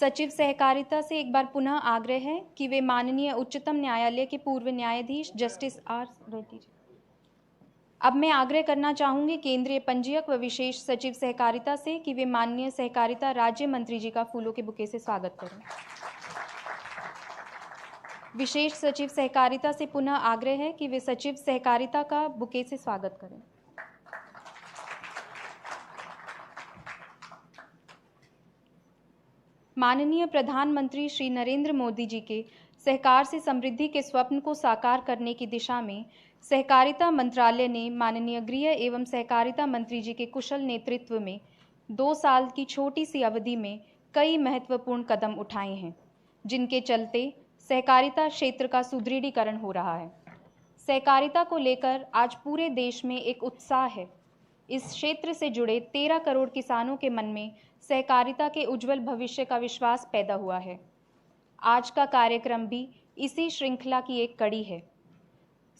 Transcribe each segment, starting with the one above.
सचिव सहकारिता से एक बार पुनः आग्रह है कि वे माननीय उच्चतम न्यायालय के पूर्व न्यायाधीश जस्टिस आर रेड्डी जी। अब मैं आग्रह करना चाहूंगी केंद्रीय पंजीयक व विशेष सचिव सहकारिता से कि वे माननीय सहकारिता राज्य मंत्री जी का फूलों के बुके से स्वागत करें। विशेष सचिव सहकारिता से पुनः आग्रह है कि वे सचिव सहकारिता का बुके से स्वागत करें। माननीय प्रधानमंत्री श्री नरेंद्र मोदी जी के सहकार से समृद्धि के स्वप्न को साकार करने की दिशा में सहकारिता मंत्रालय ने माननीय गृह एवं सहकारिता मंत्री जी के कुशल नेतृत्व में 2 साल की छोटी सी अवधि में कई महत्वपूर्ण कदम उठाए हैं, जिनके चलते सहकारिता क्षेत्र का सुदृढ़ीकरण हो रहा है। सहकारिता को लेकर आज पूरे देश में एक उत्साह है। इस क्षेत्र से जुड़े 13 करोड़ किसानों के मन में सहकारिता के उज्जवल भविष्य का विश्वास पैदा हुआ है। आज का कार्यक्रम भी इसी श्रृंखला की एक कड़ी है।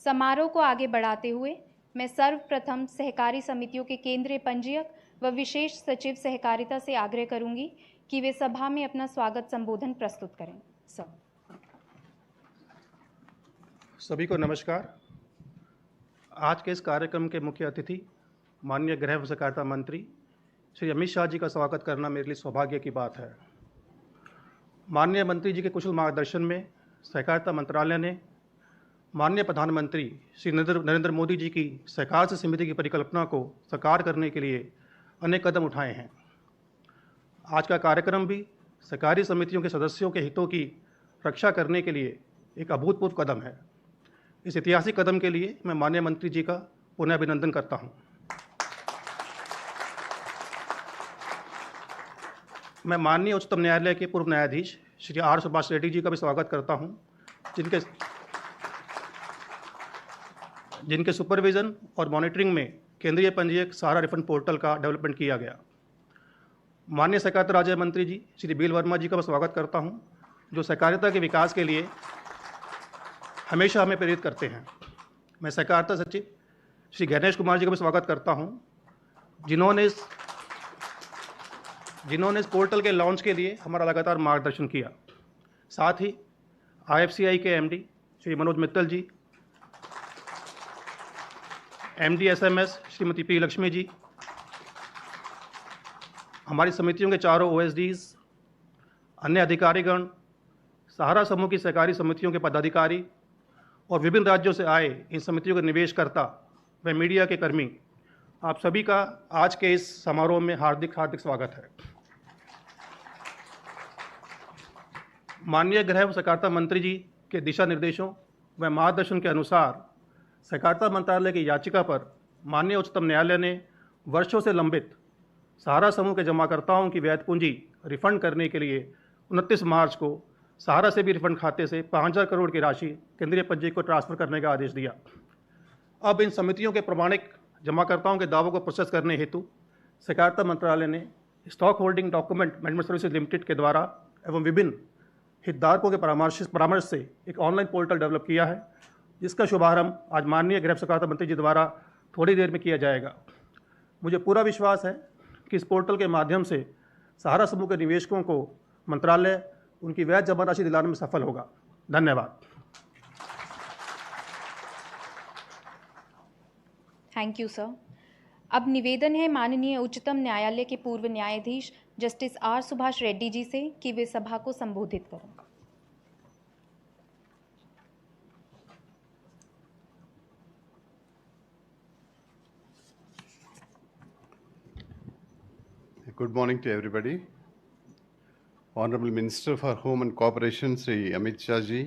समारोह को आगे बढ़ाते हुए मैं सर्वप्रथम सहकारी समितियों के केंद्रीय पंजीयक व विशेष सचिव सहकारिता से आग्रह करूंगी कि वे सभा में अपना स्वागत संबोधन प्रस्तुत करें। सभी को नमस्कार। आज के इस कार्यक्रम के मुख्य अतिथि माननीय गृह एवं सहकारिता मंत्री श्री अमित शाह जी का स्वागत करना मेरे लिए सौभाग्य की बात है। माननीय मंत्री जी के कुशल मार्गदर्शन में सहकारिता मंत्रालय ने माननीय प्रधानमंत्री श्री नरेंद्र मोदी जी की सहकार से समृद्धि की परिकल्पना को साकार करने के लिए अनेक कदम उठाए हैं। आज का कार्यक्रम भी सहकारी समितियों के सदस्यों के हितों की रक्षा करने के लिए एक अभूतपूर्व कदम है। इस ऐतिहासिक कदम के लिए मैं माननीय मंत्री जी का पुनः अभिनंदन करता हूं। मैं माननीय उच्चतम न्यायालय के पूर्व न्यायाधीश श्री आर सुभाष रेड्डी जी का भी स्वागत करता हूं, जिनके सुपरविजन और मॉनिटरिंग में केंद्रीय पंजीयक सहारा रिफंड पोर्टल का डेवलपमेंट किया गया। माननीय सहकारिता राज्य मंत्री जी श्री बीएल वर्मा जी का मैं स्वागत करता हूं, जो सहकारिता के विकास के लिए हमेशा हमें प्रेरित करते हैं। मैं सहकारिता सचिव श्री गणेश कुमार जी का भी स्वागत करता हूं, जिन्होंने इस पोर्टल के लॉन्च के लिए हमारा लगातार मार्गदर्शन किया। साथ ही IFCI के MD Shri Manoj Mittal ji, MD SMS Shrimati P Lakshmi ji, हमारी समितियों के चारों OSDs, अन्य अधिकारीगण, सहारा समूह की सहकारी समितियों के पदाधिकारी और विभिन्न राज्यों से आए इन समितियों के निवेशकर्ता व मीडिया के कर्मी, आप सभी का आज के इस समारोह में हार्दिक स्वागत है। माननीय गृह एवं सहकारिता मंत्री जी के दिशा निर्देशों व मार्गदर्शन के अनुसार सहकारिता मंत्रालय की याचिका पर माननीय उच्चतम न्यायालय ने वर्षों से लंबित सहारा समूह के जमाकर्ताओं की वैध पूंजी रिफंड करने के लिए 29 मार्च को सहारा से भी रिफंड खाते से 5000 करोड़ की राशि केंद्रीय पंजीयक को ट्रांसफर करने का आदेश दिया। अब इन समितियों के प्रमाणिक जमाकर्ताओं के दावों को प्रोसेस करने हेतु सहकारिता मंत्रालय ने stock holding document management services limited के द्वारा एवं विभिन्न हितधारकों के परामर्श से एक ऑनलाइन पोर्टल डेवलप किया है, जिसका शुभारंभ आज माननीय गृह सहकारिता मंत्री जी द्वारा थोड़ी देर में किया जाएगा। मुझे पूरा विश्वास है कि इस पोर्टल के माध्यम से सहारा समूह के निवेशकों को मंत्रालय उनकी वैध जमा राशि दिलाने में सफल होगा। धन्यवाद। Thank you sir. अब निवेदन है माननीय उच्चतम न्यायालय के पूर्व न्यायाधीश जस्टिस आर सुभाष रेड्डी जी से कि वे सभा को संबोधित करें। Good morning to everybody. Honorable Minister for Home and Cooperation, Sri Amit Shah ji,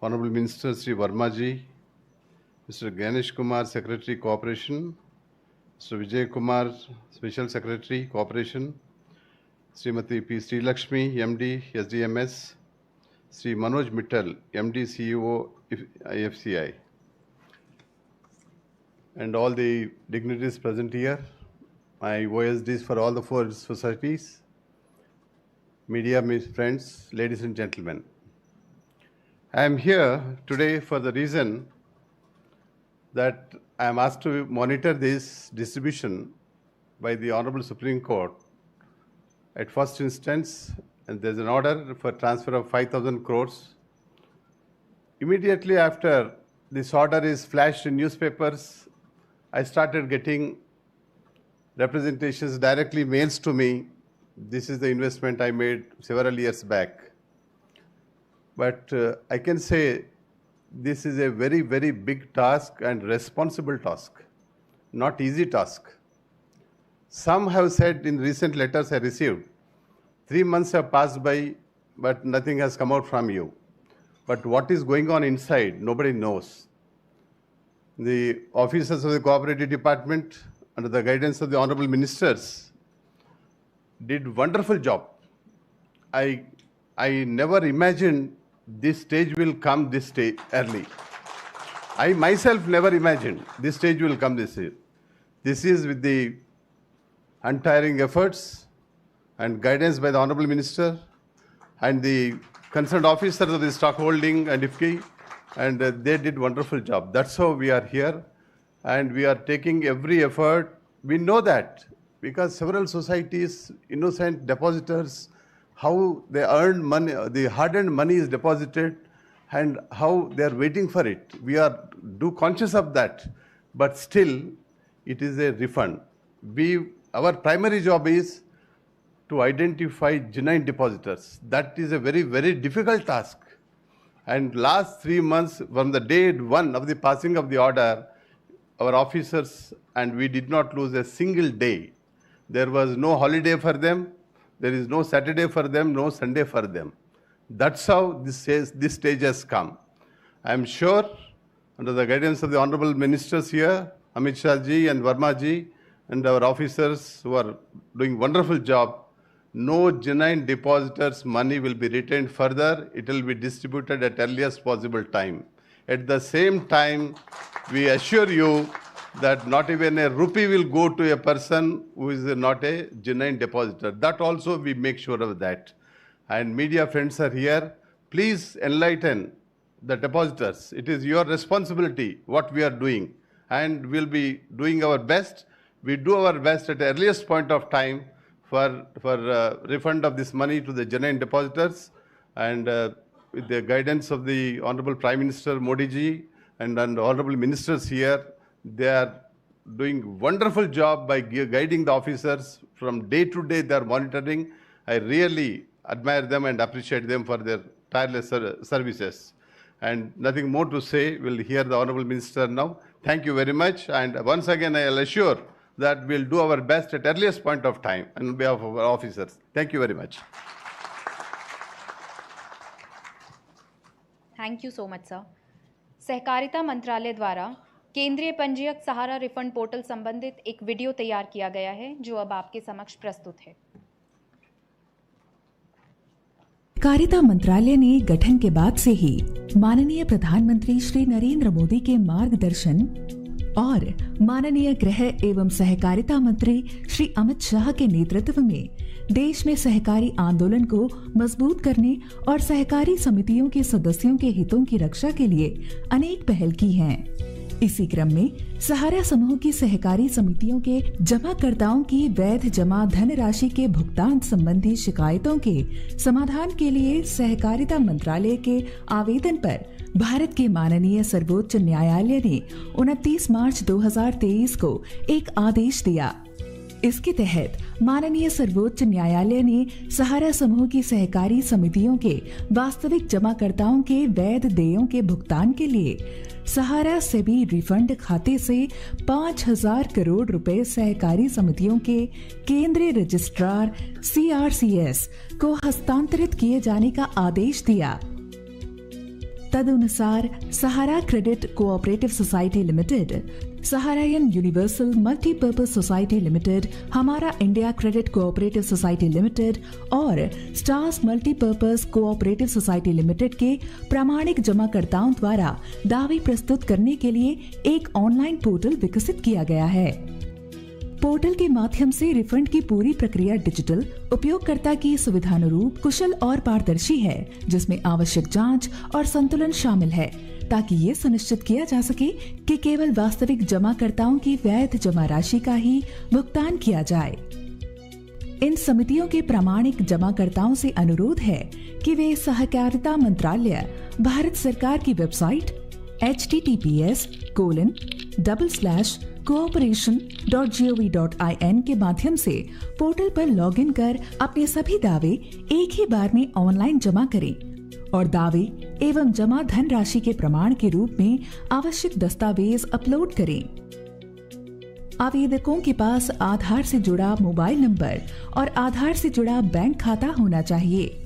Honorable Minister Sri Verma ji, Mr. Ganesh Kumar, Secretary Cooperation, Mr. Vijay Kumar, Special Secretary Cooperation, Srimati P. Sri Lakshmi, MD, SDMS, Sri Manoj Mittal, MD, CEO, IFCI, and all the dignitaries present here, my OSDs for all the 4 societies, media friends, ladies and gentlemen. I am here today for the reason that I am asked to monitor this distribution by the Honorable Supreme Court at first instance and there's an order for transfer of 5,000 crores. Immediately after this order is flashed in newspapers, I started getting representations, directly mails to me. This is the investment I made several years back. But I can say this is a very, very big task and responsible task, not easy task. Some have said in recent letters I received, 3 months have passed by, but nothing has come out from you. But what is going on inside, nobody knows. The officers of the Cooperative Department, under the guidance of the Honorable Ministers, did wonderful job. I never imagined this stage will come this stage early. I myself never imagined this stage will come this year. This is with the untiring efforts and guidance by the Honorable Minister and the concerned officers of the stockholding and IFFCI, and they did wonderful job. That's how we are here, and we are taking every effort. We know that because several societies, innocent depositors, how they earn money, the hard-earned money is deposited, and how they are waiting for it. We are conscious of that, but still, it is a refund. Our primary job is to identify genuine depositors. That is a very, very difficult task. And last 3 months, from the day one of the passing of the order, our officers, and we did not lose a single day. There was no holiday for them. There is no Saturday for them, no Sunday for them. That's how this stage has come. I am sure, under the guidance of the Honorable Ministers here, Amit Shah ji and Verma ji, and our officers who are doing wonderful job, no genuine depositors' money will be retained further. It will be distributed at earliest possible time. At the same time, we assure you that not even a rupee will go to a person who is not a genuine depositor. That also we make sure of that. And media friends are here. Please enlighten the depositors. It is your responsibility what we are doing, and we'll be doing our best. We do our best at the earliest point of time for refund of this money to the genuine depositors, and with the guidance of the Honorable Prime Minister Modi ji and Honorable Ministers here, they are doing wonderful job by guiding the officers from day to day. They are monitoring. I really admire them and appreciate them for their tireless services. And nothing more to say. We'll hear the Honorable Minister now. Thank you very much. And once again, I'll assure that we'll do our best at earliest point of time on behalf of our officers. Thank you very much. Thank you so much sir. सहकारिता मंत्रालय द्वारा केंद्रीय पंजीयक सहारा refund portal संबंधित एक video तैयार किया गया है, जो अब आपके समक्ष प्रस्तुत है। सहकारिता मंत्रालय ने गठन के बाद से ही माननीय प्रधानमंत्री श्री नरेंद्र मोदी के मार्गदर्शन और माननीय गृह एवं सहकारिता मंत्री श्री अमित शाह के नेतृत्व में देश में सहकारी आंदोलन को मजबूत करने और सहकारी समितियों के सदस्यों के हितों की रक्षा के लिए अनेक पहल की हैं। इसी क्रम में सहारा समूह की सहकारी समितियों के जमाकर्ताओं की वैध जमा धनराशि के भुगतान संबंधी शिकायतों के समाधान के लिए सहकारिता मंत्रालय के आवेदन पर भारत के माननीय सर्वोच्च न्यायालय ने 29 मार्च 2023 को एक आदेश दिया। इसके तहत माननीय सर्वोच्च न्यायालय ने सहारा समूह की सहकारी समितियों के वास्तविक जमाकर्ताओं के वैध देयों के भुगतान के लिए सहारा सेबी रिफंड खाते से 5,000 करोड़ रुपए सहकारी समितियों के केंद्रीय रजिस्ट्रार CRCS को हस्तांतरित किए जाने का आदेश दिया। तदनुसार Sahara credit cooperative society limited, Saharayan universal multipurpose society limited, Hamara India credit cooperative society limited और stars multipurpose cooperative society limited के प्रामाणिक जमाकर्ताओं द्वारा दावे प्रस्तुत करने के लिए एक ऑनलाइन पोर्टल विकसित किया गया है। पोर्टल के माध्यम से रिफंड की पूरी प्रक्रिया डिजिटल, उपयोगकर्ता की सुविधानुरूप, कुशल और पारदर्शी है, जिसमें आवश्यक जांच और संतुलन शामिल है, ताकि ये सुनिश्चित किया जा सके कि केवल वास्तविक जमाकर्ताओं की वैध जमा राशि का ही भुगतान किया जाए। इन समितियों के प्रामाणिक जमाकर्ताओं से अनुरोध है कि वे सहकारिता मंत्रालय भारत सरकार की वेबसाइट https://cooperation.gov.in के माध्यम से पोर्टल पर लॉगिन कर अपने सभी दावे एक ही बार में ऑनलाइन जमा करें और दावे एवं जमा धनराशि के प्रमाण के रूप में आवश्यक दस्तावेज अपलोड करें। आवेदकों के पास आधार से जुड़ा मोबाइल नंबर और आधार से जुड़ा बैंक खाता होना चाहिए।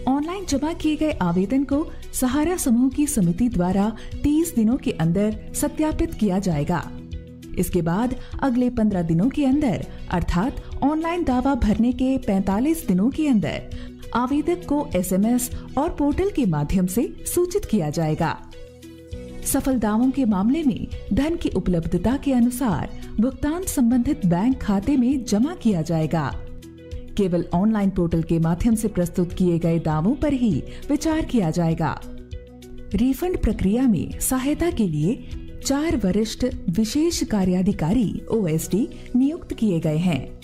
ऑनलाइन जमा किए गए आवेदन को सहारा समूह की समिति द्वारा 30 दिनों के अंदर सत्यापित किया जाएगा। इसके बाद अगले 15 दिनों के अंदर अर्थात ऑनलाइन दावा भरने के 45 दिनों के अंदर आवेदक को SMS और पोर्टल के माध्यम से सूचित किया जाएगा। सफल दावों के मामले में धन की उपलब्धता के अनुसार भुगतान संबंधित बैंक खाते में जमा किया जाएगा। केवल ऑनलाइन पोर्टल के माध्यम से प्रस्तुत किए गए दावों पर ही विचार किया जाएगा। रिफंड प्रक्रिया में सहायता के लिए 4 वरिष्ठ विशेष कार्याधिकारी OSD नियुक्त किए गए हैं।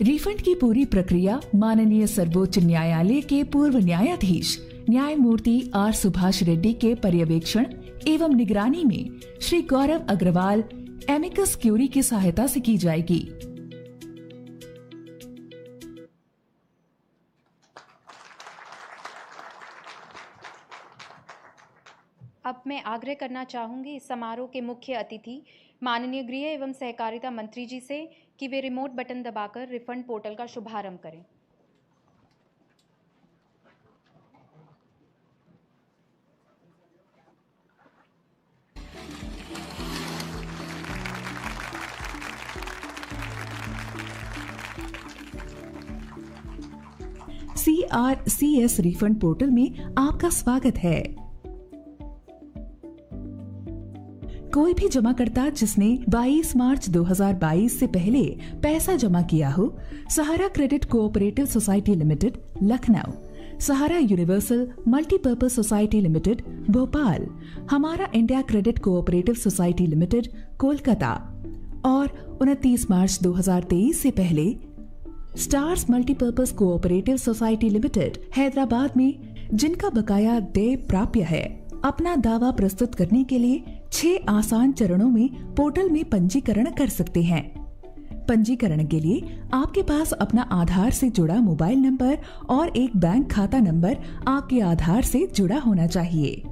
रिफंड की पूरी प्रक्रिया माननीय सर्वोच्च न्यायालय के पूर्व न्यायाधीश न्यायमूर्ति R सुभाष रेड्डी के पर्यवेक्षण एवं निगरानी में श्री गौरव अग्रवाल एमिकस क्यूरी की सहायता से की जाएगी। अब मैं आग्रह करना चाहूँगी इस समारोह के मुख्य अतिथि माननीय गृह एवं सहकारिता मंत्री जी से कि वे रिमोट बटन दबाकर रिफंड पोर्टल का शुभारंभ करें। CRCS रिफंड पोर्टल में आपका स्वागत है। कोई भी जमाकर्ता जिसने 22 मार्च 2022 से पहले पैसा जमा किया हो, Sahara credit cooperative society limited Lucknow, Sahara universal multipurpose society limited Bhopal, Hamara India credit cooperative society limited Kolkata और 29 मार्च 2023 से पहले stars multipurpose cooperative society limited Hyderabad में जिनका बकाया देय प्राप्य है, अपना दावा प्रस्तुत करने के लिए 6 आसान चरणों में पोर्टल में पंजीकरण कर सकते हैं। पंजीकरण के लिए आपके पास अपना आधार से जुड़ा मोबाइल नंबर और एक बैंक खाता नंबर आपके आधार से जुड़ा होना चाहिए।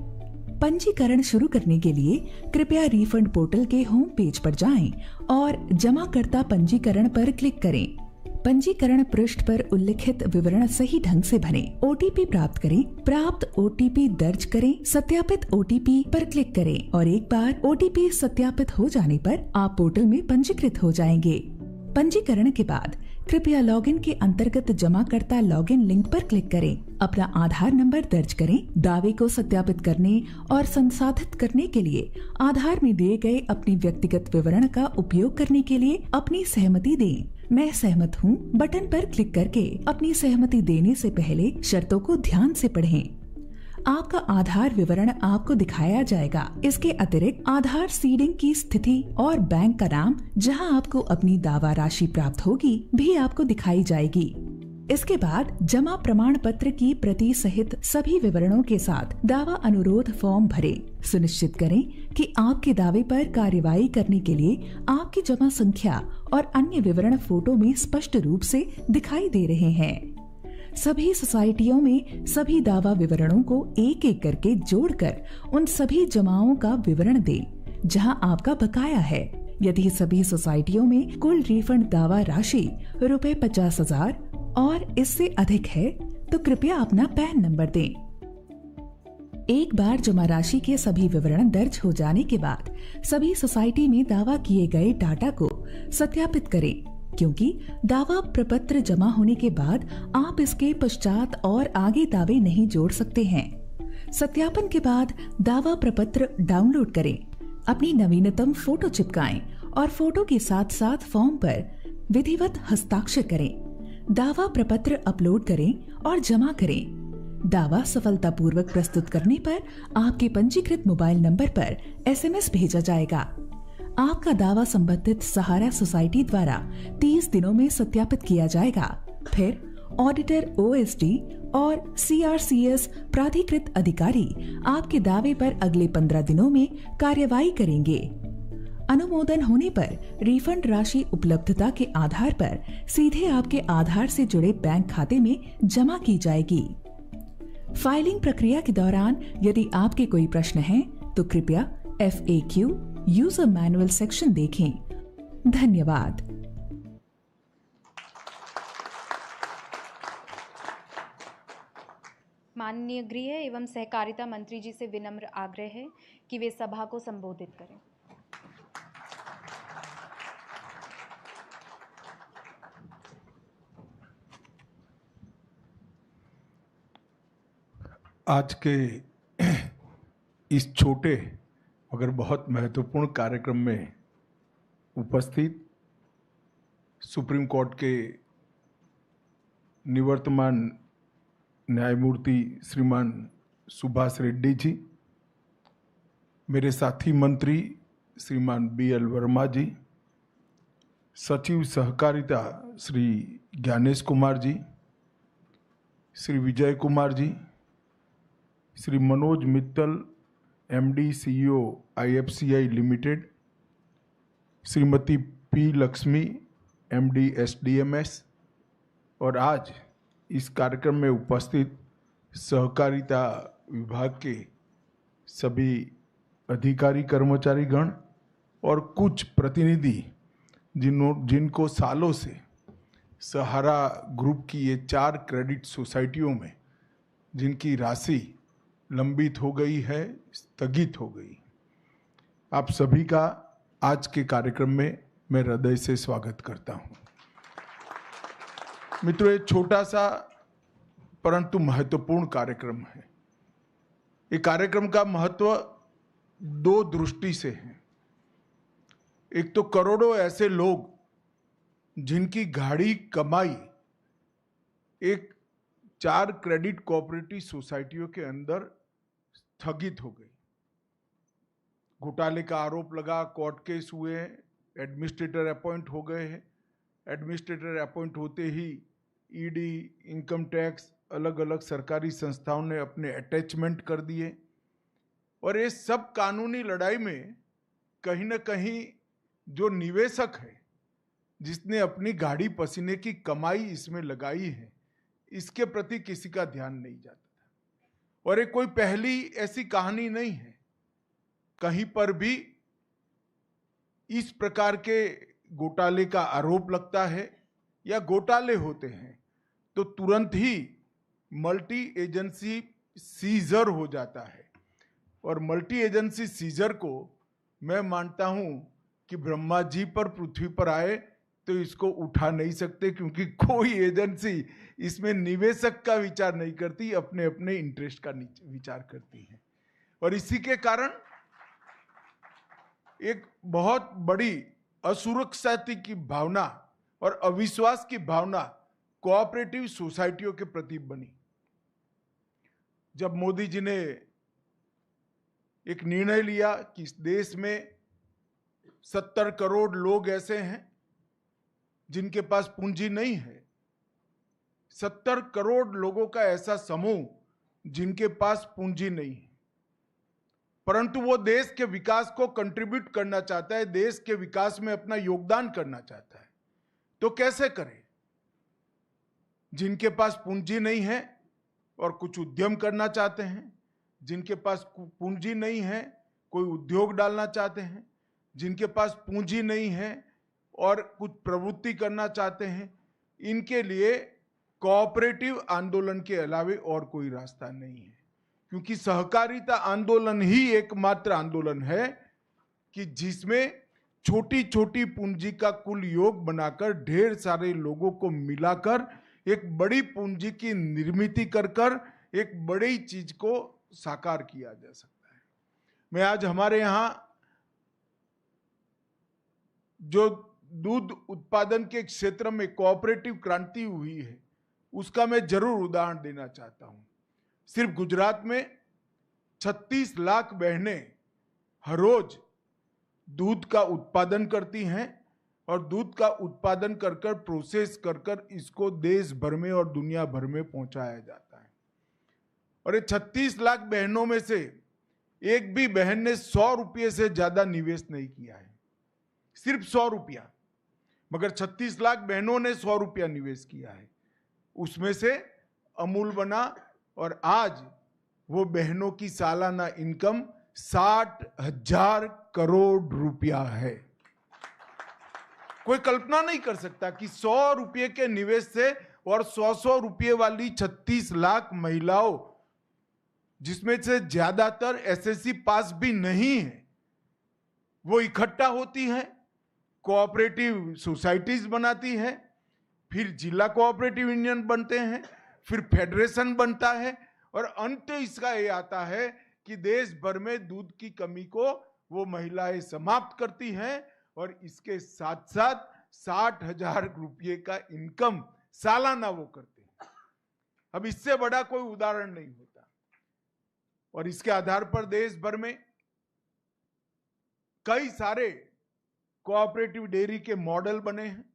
पंजीकरण शुरू करने के लिए कृपया रिफंड पोर्टल के होम पेज पर जाएं और जमाकर्ता पंजीकरण पर क्लिक करें। पंजीकरण पृष्ठ पर उल्लिखित विवरण सही ढंग से भरें। OTP प्राप्त करें। प्राप्त OTP दर्ज करें। सत्यापित OTP पर क्लिक करें और एक बार OTP सत्यापित हो जाने पर आप पोर्टल में पंजीकृत हो जाएंगे। पंजीकरण के बाद कृपया लॉगिन के अंतर्गत जमाकर्ता लॉगिन लिंक पर क्लिक करें। अपना आधार नंबर दर्ज करें। दावे को सत्यापित करने और संसाधित करने के लिए आधार में दिए गए अपने व्यक्तिगत विवरण का उपयोग करने के लिए अपनी सहमति दें। मैं सहमत हूँ बटन पर क्लिक करके अपनी सहमति देने से पहले शर्तों को ध्यान से पढ़ें। आपका आधार विवरण आपको दिखाया जाएगा। इसके अतिरिक्त आधार सीडिंग की स्थिति और बैंक का नाम जहां आपको अपनी दावा राशि प्राप्त होगी भी आपको दिखाई जाएगी। इसके बाद जमा प्रमाण पत्र की प्रति सहित सभी विवरणों के साथ दावा अनुरोध फॉर्म भरें। सुनिश्चित करें कि आपके दावे पर कार्यवाही करने के लिए आपकी जमा संख्या और अन्य विवरण फोटो में स्पष्ट रूप से दिखाई दे रहे हैं। सभी सोसाइटियों में सभी दावा विवरणों को एक एक करके जोड़कर उन सभी जमाओं का विवरण दें जहां आपका बकाया है। यदि सभी सोसाइटियों में कुल रिफंड दावा राशि रुपए 50,000 और इससे अधिक है तो कृपया अपना पैन नंबर दें। एक बार जमा राशि के सभी विवरण दर्ज हो जाने के बाद सभी सोसाइटी में दावा किए गए डाटा को सत्यापित करें, क्योंकि दावा प्रपत्र जमा होने के बाद आप इसके पश्चात और आगे दावे नहीं जोड़ सकते हैं। सत्यापन के बाद दावा प्रपत्र डाउनलोड करें, अपनी नवीनतम फोटो चिपकाएं और फोटो के साथ साथ फॉर्म पर विधिवत हस्ताक्षर करें। दावा प्रपत्र अपलोड करें और जमा करें। दावा सफलतापूर्वक प्रस्तुत करने पर आपके पंजीकृत मोबाइल नंबर पर SMS भेजा जाएगा। आपका दावा संबंधित सहारा सोसाइटी द्वारा 30 दिनों में सत्यापित किया जाएगा। फिर ऑडिटर, ओएसडी और सीआरसीएस प्राधिकृत अधिकारी आपके दावे पर अगले 15 दिनों में कार्यवाही करेंगे। अनुमोदन होने पर रिफंड राशि उपलब्धता के आधार पर सीधे आपके आधार से जुड़े बैंक खाते में जमा की जाएगी। फाइलिंग प्रक्रिया के दौरान यदि आपके कोई प्रश्न हैं, तो कृपया FAQ यूजर मैनुअल सेक्शन देखें। धन्यवाद। माननीय गृह एवं सहकारिता मंत्री जी से विनम्र आग्रह है कि वे सभा को संबोधित करें। आज के इस छोटे मगर बहुत महत्वपूर्ण कार्यक्रम में उपस्थित सुप्रीम कोर्ट के निवर्तमान न्यायमूर्ति श्रीमान सुभाष रेड्डी जी, मेरे साथी मंत्री श्रीमान BL वर्मा जी, सचिव सहकारिता Shri Gyanesh Kumar ji, Shri Vijay Kumar ji, Shri Manoj Mittal MD CEO IFCI limited, Shrimati P Lakshmi MD SDMS और आज इस कार्यक्रम में उपस्थित सहकारिता विभाग के सभी अधिकारी कर्मचारी गण और कुछ प्रतिनिधि जिनको सालों से सहारा ग्रुप की ये 4 क्रेडिट सोसाइटियों में जिनकी राशि लंबित हो गई है, स्थगित हो गई, आप सभी का आज के कार्यक्रम में मैं हृदय से स्वागत करता हूं। मित्रों, ये छोटा सा परंतु महत्वपूर्ण कार्यक्रम है। ये कार्यक्रम का महत्व 2 दृष्टि से है। एक तो करोड़ों ऐसे लोग जिनकी गाढ़ी कमाई एक 4 क्रेडिट कोऑपरेटिव सोसाइटियों के अंदर स्थगित हो गई। घोटाले का आरोप लगा, कोर्ट केस हुए, एडमिनिस्ट्रेटर अपॉइंट हो गए हैं। एडमिनिस्ट्रेटर अपॉइंट होते ही ED, इनकम टैक्स, अलग अलग सरकारी संस्थाओं ने अपने अटैचमेंट कर दिए और ये सब कानूनी लड़ाई में कहीं ना कहीं जो निवेशक है, जिसने अपनी गाड़ी पसीने की कमाई इसमें लगाई है, इसके प्रति किसी का ध्यान नहीं जाता था। और ये कोई पहली ऐसी कहानी नहीं है। कहीं पर भी इस प्रकार के घोटाले का आरोप लगता है या घोटाले होते हैं तो तुरंत ही मल्टी एजेंसी सीजर हो जाता है। और मल्टी एजेंसी सीजर को मैं मानता हूं कि ब्रह्मा जी पर पृथ्वी पर आए तो इसको उठा नहीं सकते, क्योंकि कोई एजेंसी इसमें निवेशक का विचार नहीं करती, अपने अपने इंटरेस्ट का विचार करती है। और इसी के कारण एक बहुत बड़ी असुरक्षा की भावना और अविश्वास की भावना कोऑपरेटिव सोसाइटियों के प्रति बनी। जब मोदी जी ने एक निर्णय लिया कि इस देश में 70 करोड़ लोग ऐसे हैं जिनके पास पूंजी नहीं है, 70 करोड़ लोगों का ऐसा समूह जिनके पास पूंजी नहीं है, परंतु वो देश के विकास को कंट्रीब्यूट करना चाहता है, देश के विकास में अपना योगदान करना चाहता है, तो कैसे करे? जिनके पास पूंजी नहीं है और कुछ उद्यम करना चाहते हैं, जिनके पास पूंजी नहीं है कोई उद्योग डालना चाहते हैं, जिनके पास पूंजी नहीं है और कुछ प्रवृत्ति करना चाहते हैं, इनके लिए कोऑपरेटिव आंदोलन के अलावे और कोई रास्ता नहीं है। क्योंकि सहकारिता आंदोलन ही एकमात्र आंदोलन है कि जिसमें छोटी छोटी पूंजी का कुल योग बनाकर ढेर सारे लोगों को मिलाकर एक बड़ी पूंजी की निर्मित कर एक बड़ी चीज को साकार किया जा सकता है। मैं आज हमारे यहां जो दूध उत्पादन के क्षेत्र में कोऑपरेटिव क्रांति हुई है उसका मैं जरूर उदाहरण देना चाहता हूं। सिर्फ गुजरात में 36 लाख बहनें हर रोज दूध का उत्पादन करती हैं और दूध का उत्पादन कर कर प्रोसेस कर कर इसको देश भर में और दुनिया भर में पहुंचाया जाता है। और ये 36 लाख बहनों में से एक भी बहन ने 100 रुपये से ज्यादा निवेश नहीं किया है, सिर्फ 100 रुपया, मगर 36 लाख बहनों ने 100 रुपया निवेश किया है। उसमें से अमूल बना और आज वो बहनों की सालाना इनकम 60,000 करोड़ रुपया है। कोई कल्पना नहीं कर सकता कि 100 रुपये के निवेश से और 100 रुपये वाली 36 लाख महिलाओं, जिसमें से ज्यादातर एसएससी पास भी नहीं है, वो इकट्ठा होती हैं, कोऑपरेटिव सोसाइटीज बनाती हैं, फिर जिला कोऑपरेटिव यूनियन बनते हैं, फिर फेडरेशन बनता है और अंत इसका ये आता है कि देश भर में दूध की कमी को वो महिलाएं समाप्त करती हैं और इसके साथ साथ 60,000 रुपये का इनकम सालाना वो करते हैं। अब इससे बड़ा कोई उदाहरण नहीं होता। और इसके आधार पर देश भर में कई सारे कोऑपरेटिव डेयरी के मॉडल बने हैं।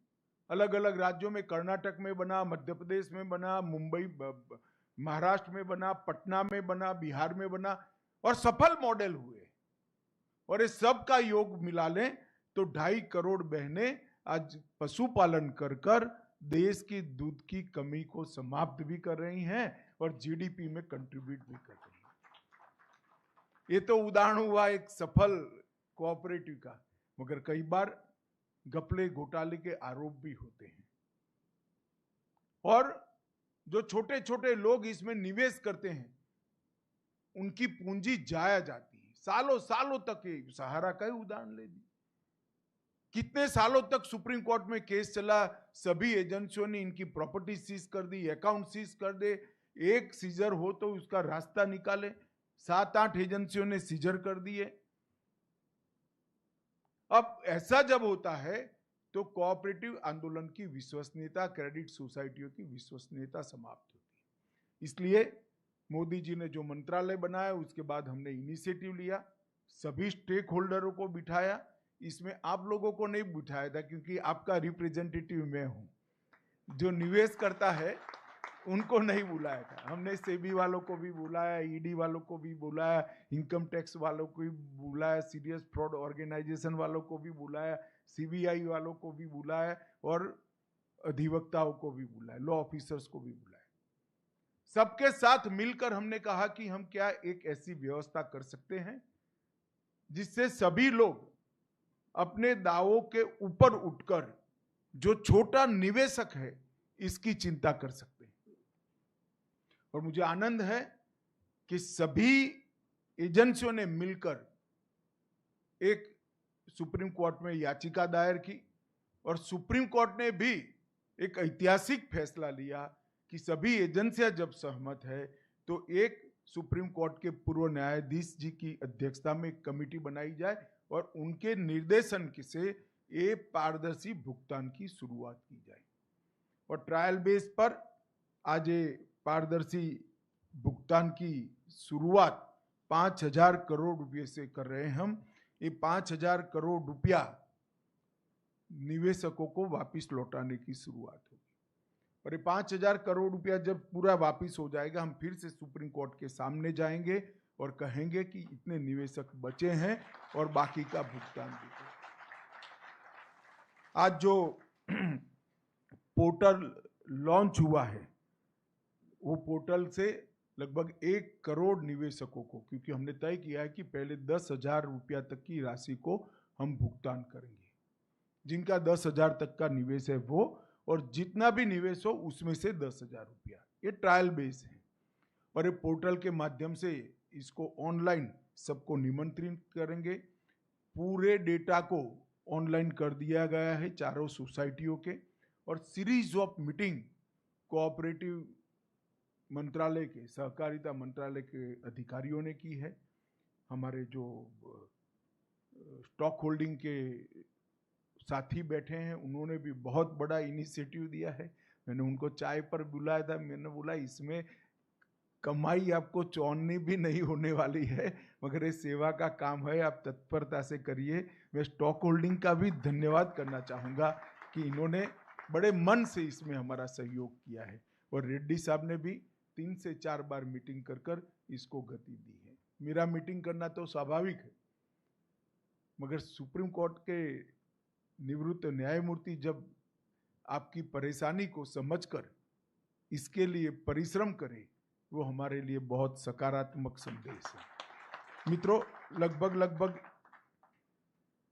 अलग अलग राज्यों में, कर्नाटक में बना, मध्य प्रदेश में बना, मुंबई महाराष्ट्र में बना, पटना में बना, बिहार में बना और सफल मॉडल हुए। और इस सब का योग मिला लें तो 2.5 करोड़ बहनें आज पशुपालन कर कर देश की दूध की कमी को समाप्त भी कर रही हैं और जीडीपी में कंट्रीब्यूट भी कर रही हैं। ये तो उदाहरण हुआ एक सफल कोऑपरेटिव का, मगर कई बार घपले घोटाले के आरोप भी होते हैं और जो छोटे छोटे लोग इसमें निवेश करते हैं उनकी पूंजी जाया जाती है सालों सालों तक। सहारा का ही उदाहरण ले लीजिए, कितने सालों तक सुप्रीम कोर्ट में केस चला, सभी एजेंसियों ने इनकी प्रॉपर्टी सीज कर दी, अकाउंट सीज कर दे, एक सीजर हो तो उसका रास्ता निकाले, 7-8 एजेंसियों ने सीजर कर दिए। अब ऐसा जब होता है तो कोऑपरेटिव आंदोलन की विश्वसनीयता, क्रेडिट सोसाइटियों की विश्वसनीयता समाप्त होती है। इसलिए मोदी जी ने जो मंत्रालय बनाया उसके बाद हमने इनिशिएटिव लिया, सभी स्टेक होल्डरों को बिठाया। इसमें आप लोगों को नहीं बिठाया था क्योंकि आपका रिप्रेजेंटेटिव मैं हूं। जो निवेश करता है उनको नहीं बुलाया था। हमने सेबी वालों को भी बुलाया, ईडी वालों को भी बुलाया, इनकम टैक्स वालों को भी बुलाया, सीरियस फ्रॉड ऑर्गेनाइजेशन वालों को भी बुलाया, सीबीआई वालों को भी बुलाया और अधिवक्ताओं को भी बुलाया, लॉ ऑफिसर्स को भी बुलाया। सबके साथ मिलकर हमने कहा कि हम क्या एक ऐसी व्यवस्था कर सकते हैं जिससे सभी लोग अपने दावों के ऊपर उठकर जो छोटा निवेशक है इसकी चिंता कर सकते हैं। और मुझे आनंद है कि सभी एजेंसियों ने मिलकर एक सुप्रीम कोर्ट में याचिका दायर की और सुप्रीम कोर्ट ने भी एक ऐतिहासिक फैसला लिया कि सभी एजेंसियां जब सहमत है तो एक सुप्रीम कोर्ट के पूर्व न्यायाधीश जी की अध्यक्षता में एक कमेटी बनाई जाए और उनके निर्देशन से ये पारदर्शी भुगतान की शुरुआत की जाए। और ट्रायल बेस पर आज ये पारदर्शी भुगतान की शुरुआत 5,000 करोड़ रुपए से कर रहे हैं हम। ये 5,000 करोड़ रुपया निवेशकों को वापस लौटाने की शुरुआत होगी और ये 5,000 करोड़ रुपया जब पूरा वापस हो जाएगा हम फिर से सुप्रीम कोर्ट के सामने जाएंगे और कहेंगे कि इतने निवेशक बचे हैं और बाकी का भुगतान भी करें। आज जो पोर्टल लॉन्च हुआ है वो पोर्टल से लगभग 1 करोड़ निवेशकों को, क्योंकि हमने तय किया है कि पहले 10,000 रुपया तक की राशि को हम भुगतान करेंगे, जिनका 10,000 तक का निवेश है वो, और जितना भी निवेश हो उसमें से 10,000 रुपया। ये ट्रायल बेस है और ये पोर्टल के माध्यम से इसको ऑनलाइन सबको निमंत्रित करेंगे। पूरे डेटा को ऑनलाइन कर दिया गया है चारों सोसाइटियों के और सीरीज ऑफ मीटिंग कोऑपरेटिव मंत्रालय के, सहकारिता मंत्रालय के अधिकारियों ने की है। हमारे जो स्टॉक होल्डिंग के साथी बैठे हैं उन्होंने भी बहुत बड़ा इनिशिएटिव दिया है। मैंने उनको चाय पर बुलाया था, मैंने बोला इसमें कमाई आपको चौनी भी नहीं होने वाली है, मगर ये सेवा का काम है, आप तत्परता से करिए। मैं स्टॉक होल्डिंग का भी धन्यवाद करना चाहूँगा कि इन्होंने बड़े मन से इसमें हमारा सहयोग किया है, और रेड्डी साहब ने भी 3 से 4 बार मीटिंग कर कर इसको गति दी है। मेरा मीटिंग करना तो स्वाभाविक है, मगर सुप्रीम कोर्ट के निवृत्त न्यायमूर्ति जब आपकी परेशानी को समझकर इसके लिए परिश्रम करे, वो हमारे लिए बहुत सकारात्मक संदेश है। मित्रों, लगभग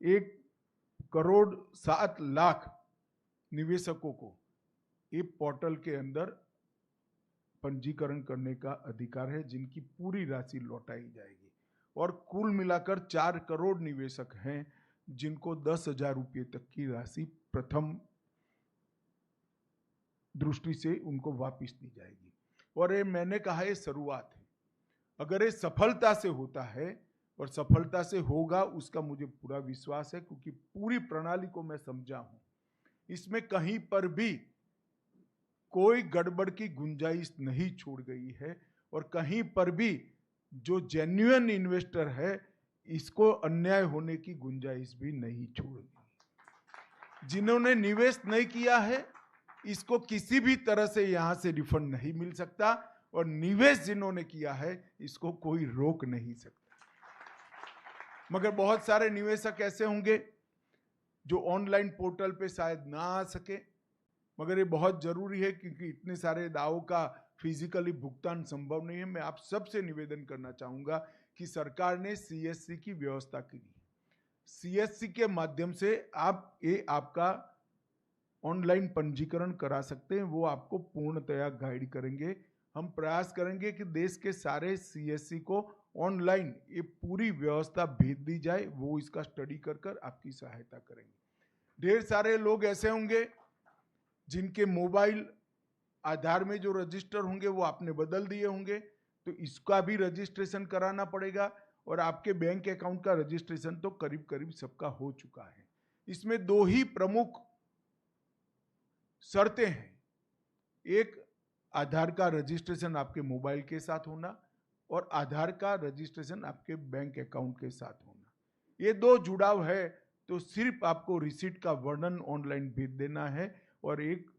1,07,00,000 निवेशकों को ये पोर्टल के अंदर पंजीकरण करने का अधिकार है, जिनकी पूरी राशि लौटाई जाएगी, और कुल मिलाकर 4 करोड़ निवेशक हैं जिनको 10,000 रुपये तक की राशि प्रथम दृष्टि से उनको वापस दी जाएगी। और ये मैंने कहा ये शुरुआत है, अगर ये सफलता से होता है और सफलता से होगा उसका मुझे पूरा विश्वास है, क्योंकि पूरी प्रणाली को मैं समझा हूं, इसमें कहीं पर भी कोई गड़बड़ की गुंजाइश नहीं छोड़ गई है, और कहीं पर भी जो जेन्युइन इन्वेस्टर है इसको अन्याय होने की गुंजाइश भी नहीं छोड़ गई। जिन्होंने निवेश नहीं किया है इसको किसी भी तरह से यहां से रिफंड नहीं मिल सकता, और निवेश जिन्होंने किया है इसको कोई रोक नहीं सकता। मगर बहुत सारे निवेशक ऐसे होंगे जो ऑनलाइन पोर्टल पे शायद ना आ सके, मगर ये बहुत जरूरी है क्योंकि इतने सारे दावों का फिजिकली भुगतान संभव नहीं है। मैं आप सबसे निवेदन करना चाहूंगा कि सरकार ने CSC की व्यवस्था की है। CSC के माध्यम से आप ये आपका ऑनलाइन पंजीकरण करा सकते हैं, वो आपको पूर्णतया गाइड करेंगे। हम प्रयास करेंगे कि देश के सारे CSC को ऑनलाइन ये पूरी व्यवस्था भेज दी जाए, वो इसका स्टडी कर कर आपकी सहायता करेंगे। ढेर सारे लोग ऐसे होंगे जिनके मोबाइल आधार में जो रजिस्टर होंगे वो आपने बदल दिए होंगे, तो इसका भी रजिस्ट्रेशन कराना पड़ेगा, और आपके बैंक अकाउंट का रजिस्ट्रेशन तो करीब करीब सबका हो चुका है। इसमें 2 ही प्रमुख शर्तें हैं, एक आधार का रजिस्ट्रेशन आपके मोबाइल के साथ होना, और आधार का रजिस्ट्रेशन आपके बैंक अकाउंट के साथ होना। ये 2 जुड़ाव है तो सिर्फ आपको रिसीट का वर्णन ऑनलाइन भेज देना है, और एक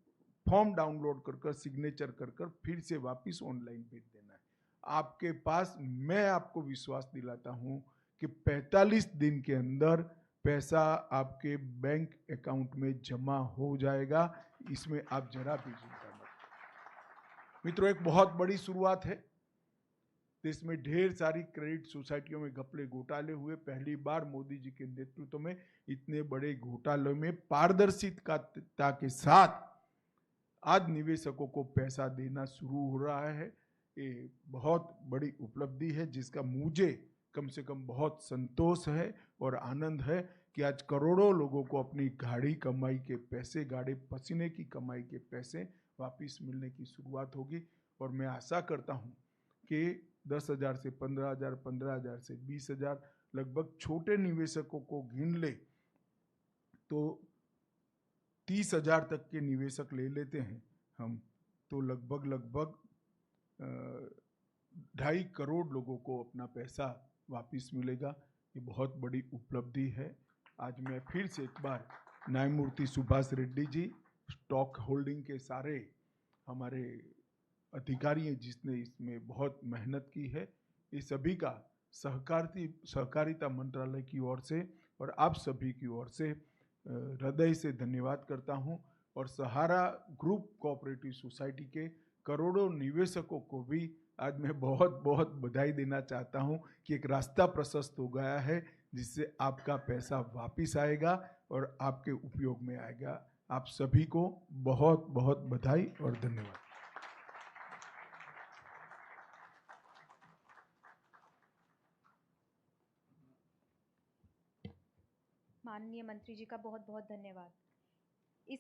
फॉर्म डाउनलोड कर सिग्नेचर कर फिर से वापस ऑनलाइन भेज देना है। आपके पास, मैं आपको विश्वास दिलाता हूं कि 45 दिन के अंदर पैसा आपके बैंक अकाउंट में जमा हो जाएगा, इसमें आप जरा भी चिंता मत करें। मित्रों, एक बहुत बड़ी शुरुआत है। देश में ढेर सारी क्रेडिट सोसाइटियों में घपले घोटाले हुए, पहली बार मोदी जी के नेतृत्व में इतने बड़े घोटालों में पारदर्शिता के साथ आज निवेशकों को पैसा देना शुरू हो रहा है। ये बहुत बड़ी उपलब्धि है जिसका मुझे कम से कम बहुत संतोष है और आनंद है कि आज करोड़ों लोगों को अपनी गाढ़ी कमाई के पैसे, गाढ़े पसीने की कमाई के पैसे वापस मिलने की शुरुआत होगी। और मैं आशा करता हूं कि 10,000 से 15,000, 15,000 से 20,000, लगभग छोटे निवेशकों को गिन ले तो 30,000 तक के निवेशक ले लेते हैं हम, तो लगभग 2.5 करोड़ लोगों को अपना पैसा वापस मिलेगा। ये बहुत बड़ी उपलब्धि है। आज मैं फिर से एक बार न्यायमूर्ति सुभाष रेड्डी जी, स्टॉक होल्डिंग के सारे हमारे अधिकारी हैं जिसने इसमें बहुत मेहनत की है, ये सभी का सहकारिता मंत्रालय की ओर से और आप सभी की ओर से हृदय से धन्यवाद करता हूं। और सहारा ग्रुप कोऑपरेटिव सोसाइटी के करोड़ों निवेशकों को भी आज मैं बहुत बहुत बधाई देना चाहता हूं कि एक रास्ता प्रशस्त हो गया है जिससे आपका पैसा वापस आएगा और आपके उपयोग में आएगा। आप सभी को बहुत बहुत बधाई और धन्यवाद। माननीय मंत्री जी का बहुत बहुत धन्यवाद। इस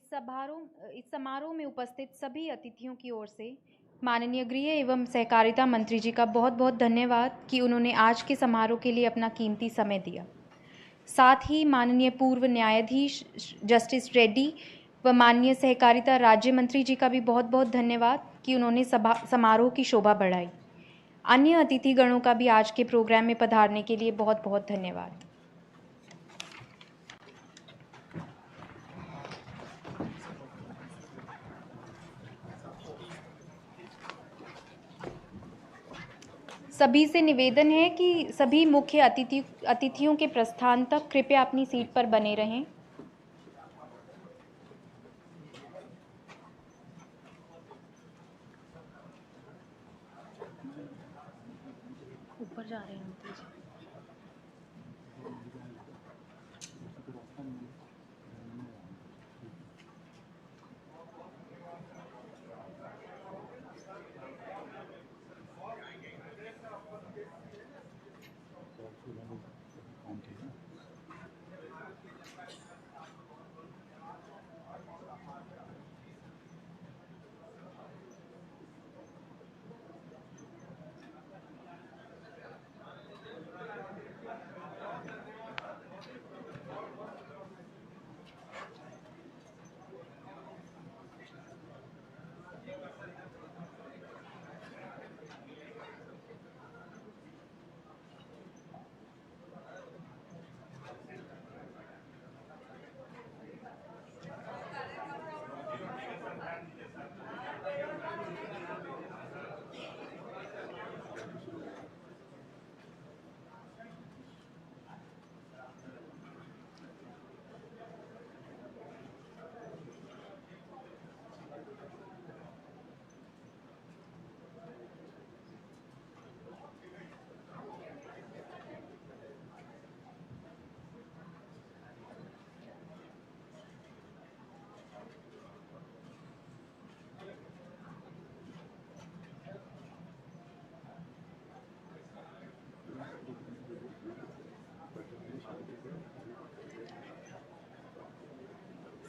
समारोह में उपस्थित सभी अतिथियों की ओर से माननीय गृह एवं सहकारिता मंत्री जी का बहुत बहुत धन्यवाद कि उन्होंने आज के समारोह के लिए अपना कीमती समय दिया। साथ ही माननीय पूर्व न्यायाधीश जस्टिस रेड्डी व माननीय सहकारिता राज्य मंत्री जी का भी बहुत बहुत धन्यवाद कि उन्होंने समारोह की शोभा बढ़ाई। अन्य अतिथिगणों का भी आज के प्रोग्राम में पधारने के लिए बहुत बहुत धन्यवाद। सभी से निवेदन है कि सभी मुख्य अतिथियों के प्रस्थान तक कृपया अपनी सीट पर बने रहें। ऊपर जा रहे हैं।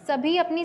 सभी अपनी